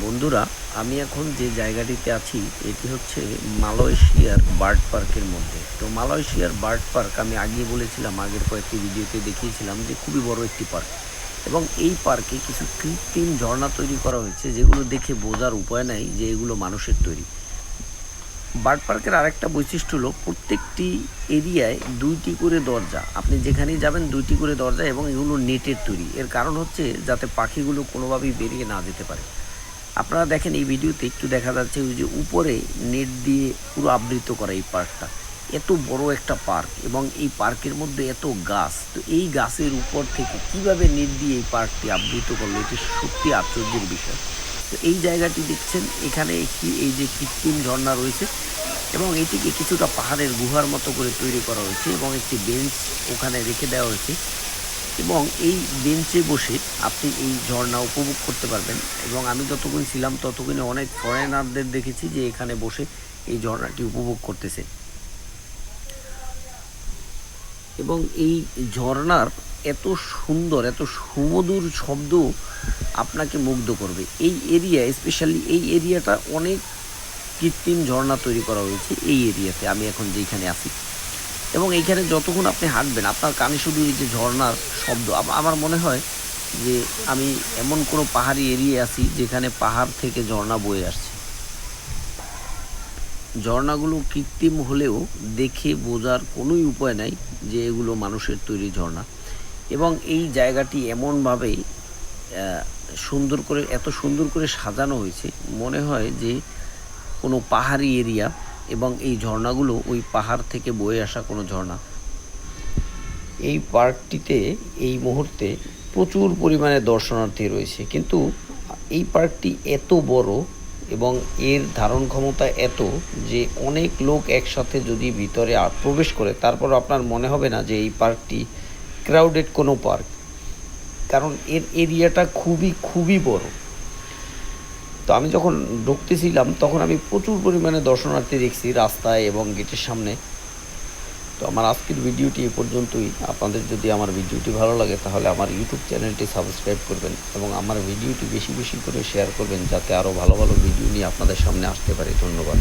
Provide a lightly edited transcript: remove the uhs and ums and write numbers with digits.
বন্ধুরা, আমি এখন যে জায়গাটিতে আছি এটি হচ্ছে মালয়েশিয়ার বার্ড পার্কের মধ্যে। তো মালয়েশিয়ার বার্ড পার্ক আমি আগে বলেছিলাম, আগের কয়েকটি ভিডিওতে দেখিয়েছিলাম যে খুবই বড় একটি পার্ক। এবং এই পার্কে কিছু কৃত্রিম ঝর্ণা তৈরি করা হয়েছে যেগুলো দেখে বোঝার উপায় নাই যে এগুলো মানুষের তৈরি। বার্ড পার্কের আরেকটা বৈশিষ্ট্য হলো প্রত্যেকটি এরিয়ায় দুইটি করে দরজা, আপনি যেখানেই যাবেন দুইটি করে দরজা, এবং এগুলো নেটের তৈরি। এর কারণ হচ্ছে যাতে পাখিগুলো কোনোভাবেই বেরিয়ে না যেতে পারে। আপনারা দেখেন এই ভিডিওতে একটু দেখা যাচ্ছে ওই যে উপরে নেট দিয়ে পুরো আবৃত করা এই পার্কটা। এত বড় একটা পার্ক এবং এই পার্কের মধ্যে এত গাছ, তো এই গাছের উপর থেকে কিভাবে নেট দিয়ে এই পার্কটি আবৃত করলো, এটি সত্যি আশ্চর্যের বিষয়। তো এই জায়গাটি দেখছেন, এখানে একটি এই যে কৃত্রিম ঝর্ণা রয়েছে এবং এটিকে কিছুটা পাহাড়ের গুহার মতো করে তৈরি করা হয়েছে এবং একটি বেঞ্চ ওখানে রেখে দেওয়া হয়েছে। এবং এই বেঞ্চে বসে আপনি এই ঝর্ণা উপভোগ করতে পারবেন। এবং আমি যতক্ষণ ছিলাম ততক্ষণে অনেক ফরেনারদের দেখেছি যে এখানে বসে এই ঝর্ণাটি উপভোগ করতেছে। এবং এই ঝর্ণার এত সুন্দর, এত সুমধুর শব্দ আপনাকে মুগ্ধ করবে। এই এরিয়া, স্পেশালি এই এরিয়াটা অনেক কৃত্রিম ঝর্ণা তৈরি করা হয়েছে এই এরিয়াতে, আমি এখন যেখানে আছি। এবং এইখানে যতক্ষণ আপনি হাঁটবেন আপনার কানে শুধু এই যে ঝর্ণার শব্দ। আমার মনে হয় যে আমি এমন কোনো পাহাড়ি এরিয়ায় আছি যেখানে পাহাড় থেকে ঝর্ণা বয়ে আসছে। ঝর্ণাগুলো কৃত্রিম হলেও দেখে বোঝার কোনোই উপায় নাই যে এগুলো মানুষের তৈরি ঝর্ণা। এবং এই জায়গাটি এমনভাবে সুন্দর করে, এত সুন্দর করে সাজানো হয়েছে, মনে হয় যে কোনো পাহাড়ি এরিয়া এবং এই ঝর্ণাগুলো ওই পাহাড় থেকে বয়ে আসা কোনো ঝর্ণা। এই পার্কটিতে এই মুহূর্তে প্রচুর পরিমাণে দর্শনার্থী রয়েছে, কিন্তু এই পার্কটি এত বড় এবং এর ধারণ ক্ষমতা এত যে অনেক লোক একসাথে যদি ভিতরে প্রবেশ করে তারপর আপনার মনে হবে না যে এই পার্কটি ক্রাউডেড কোনো পার্ক, কারণ এর এরিয়াটা খুবই খুবই বড়। তো আমি যখন ঢুকতেছিলাম তখন আমি প্রচুর পরিমাণে দর্শনার্থী দেখছি রাস্তায় এবং গেটের সামনে। তো আমার আজকের ভিডিওটি এ পর্যন্তই। আপনাদের যদি আমার ভিডিওটি ভালো লাগে তাহলে আমার ইউটিউব চ্যানেলটি সাবস্ক্রাইব করবেন এবং আমার ভিডিওটি বেশি বেশি করে শেয়ার করবেন যাতে আরও ভালো ভালো ভিডিও নিয়ে আপনাদের সামনে আসতে পারি। ধন্যবাদ।